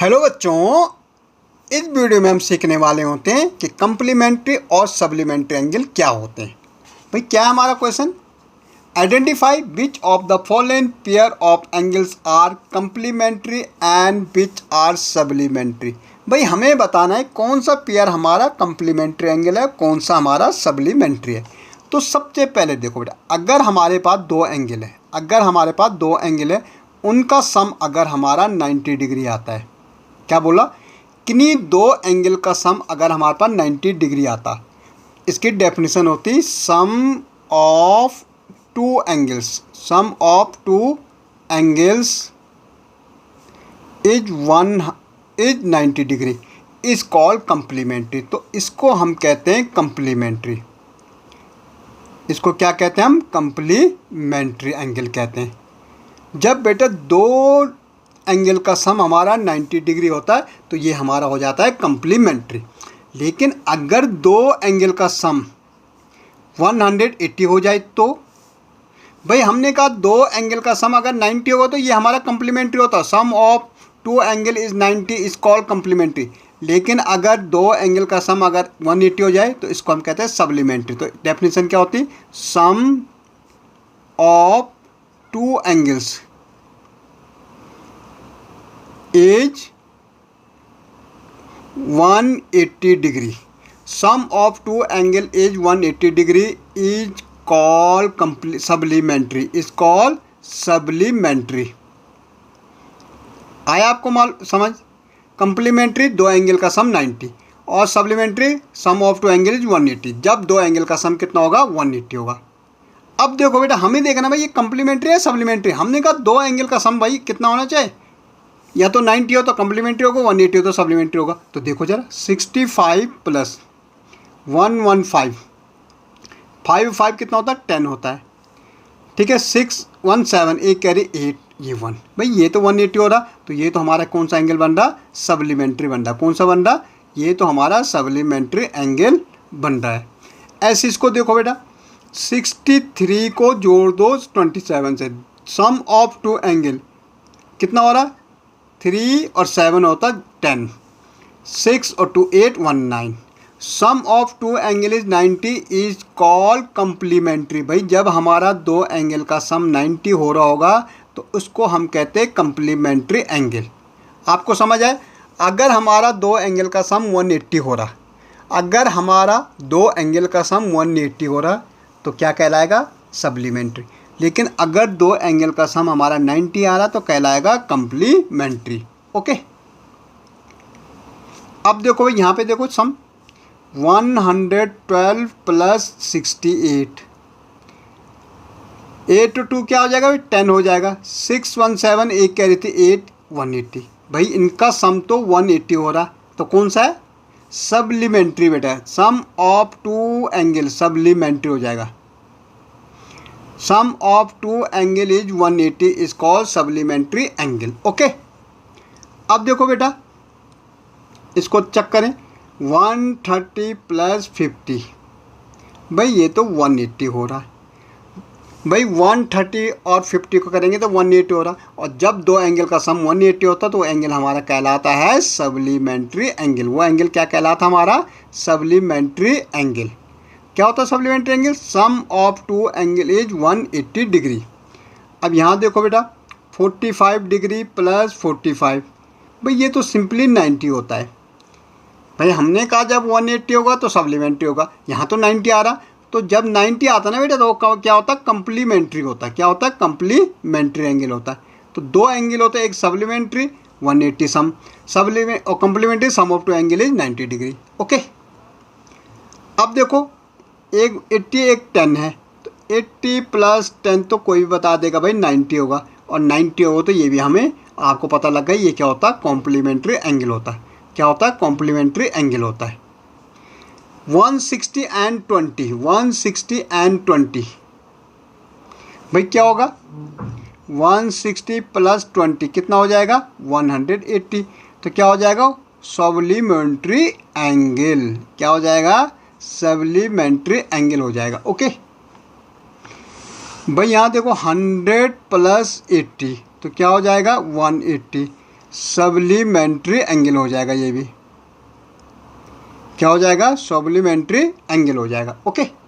Hello बच्चों, इस video में हम सीखने वाले होते हैं कि कम्प्लीमेंट्री और सप्लीमेंट्री एंगल क्या होते हैं। भाई क्या है हमारा question? Identify which of the following pair of angles are complementary and which are supplementary. भाई हमें बताना है कौन सा पेयर हमारा कम्प्लीमेंट्री एंगल है, कौन सा हमारा सप्लीमेंट्री है। तो सबसे पहले देखो बेटा, अगर हमारे पास दो एंगल है, उनका सम अगर हमारा 90 डिग्री आता है, क्या बोला? किन्हीं दो एंगल का सम अगर हमारे पास 90 डिग्री आता, इसकी डेफिनेशन होती sum of two angles is 90 degree is called complementary. तो इसको हम कहते हैं कम्प्लीमेंट्री। इसको क्या कहते हैं हम? कम्प्लीमेंट्री एंगल कहते हैं। जब बेटा दो एंगल का सम हमारा 90 डिग्री होता है तो ये हमारा हो जाता है कम्प्लीमेंट्री। लेकिन अगर दो एंगल का सम 180 हो जाए तो भाई हमने कहा दो एंगल का सम अगर 90 होगा तो ये हमारा कम्प्लीमेंट्री होता है। Sum of two angle is 90 is called complementary. लेकिन अगर दो एंगल का सम अगर 180 हो जाए तो इसको हम कहते हैं सप्लीमेंट्री। तो डेफिनेशन क्या होती? Sum of two angles is 180 degree. Sum of two angle is 180 degree is called supplementary. आया आपको समझ? कम्प्लीमेंट्री दो एंगल का सम 90 और supplementary sum of two angle is 180। जब दो एंगल का सम कितना होगा? 180 होगा। अब देखो बेटा, हमें देखना भाई ये कम्प्लीमेंट्री है सप्लीमेंट्री। हमने कहा दो एंगल का सम भाई कितना होना चाहिए? या तो 90 हो तो कम्प्लीमेंट्री होगा, 180 हो तो सप्लीमेंट्री होगा। तो देखो जरा, 65 प्लस 115, 5 कितना होता है? 10 होता है। ठीक है, 6 1 7, एक कैरी 8, ये 1। भाई ये तो 180 हो रहा, तो ये तो हमारा कौन सा एंगल बन रहा? सप्लीमेंट्री बन रहा। कौन सा बन रहा? ये तो हमारा सप्लीमेंट्री एंगल बन रहा है। ऐसे इसको देखो बेटा, 63 को जोड़ दो 27 से, सम ऑफ टू एंगल कितना हो रहा? 3 और 7 होता 10, 6 और 2 8 19। Sum of two angle is 90 is called complementary. भाई जब हमारा दो एंगल का सम 90 हो रहा होगा तो उसको हम कहते हैं कम्प्लीमेंट्री एंगल। आपको समझ आए? अगर हमारा दो एंगल का सम 180 हो रहा, तो क्या कहलाएगा? सप्लीमेंट्री। लेकिन अगर दो एंगल का सम हमारा 90 आ रहा तो कहलाएगा कम्प्लीमेंट्री। ओके, अब देखो यहाँ पे देखो सम 112 प्लस 68, 8 to 2 क्या हो जाएगा? 10 हो जाएगा। 6 1 7, एक कह रही थी 8, 180। भाई इनका सम तो 180 हो रहा, तो कौन सा है? सप्लीमेंट्री बेटा। Sum of two angle supplementary हो जाएगा। Sum of two angle is 180 is called supplementary angle. Okay, अब देखो बेटा, इसको चेक करें। 130 प्लस 50, भाई ये तो 180 हो रहा है। भाई 130 और 50 को करेंगे तो 180 हो रहा, और जब दो एंगल का सम 180 होता तो एंगल हमारा कहलाता है सप्लीमेंट्री एंगल। वो एंगल क्या कहलाता हमारा? Supplementary angle. क्या होता है supplementary angle? Sum of two angle is 180 degree. अब यहाँ देखो बेटा, 45 डिग्री प्लस 45, भाई ये तो सिंपली 90 होता है। भाई हमने कहा जब 180 होगा तो सप्लीमेंट्री होगा, यहाँ तो 90 आ रहा, तो जब 90 आता ना बेटा तो क्या होता है? कम्प्लीमेंट्री होता है। क्या होता है? कम्प्लीमेंट्री एंगल होता है। तो दो एंगल होते हैं, एक सप्लीमेंट्री 180 सम, और complementary sum of two angle is 90 degree. Okay, अब देखो एक 80 एक 10 है, तो 80 प्लस 10 तो कोई भी बता देगा भाई 90 होगा, और 90 होगा तो ये भी हमें आपको पता लग गया ये क्या होता है? कॉम्प्लीमेंट्री एंगल होता है। क्या होता है? कॉम्प्लीमेंट्री एंगल होता है। 160 and 20, भाई क्या होगा? 160 प्लस 20 कितना हो जाएगा? 180। तो क्या हो जाएगा? Supplementary angle. क्या हो जाएगा? सप्लीमेंट्री एंगल हो जाएगा। ओके भाई यहाँ देखो 100 प्लस 80 तो क्या हो जाएगा 180। सप्लीमेंट्री एंगल हो जाएगा, ये भी क्या हो जाएगा, सप्लीमेंट्री एंगल हो जाएगा। ओके।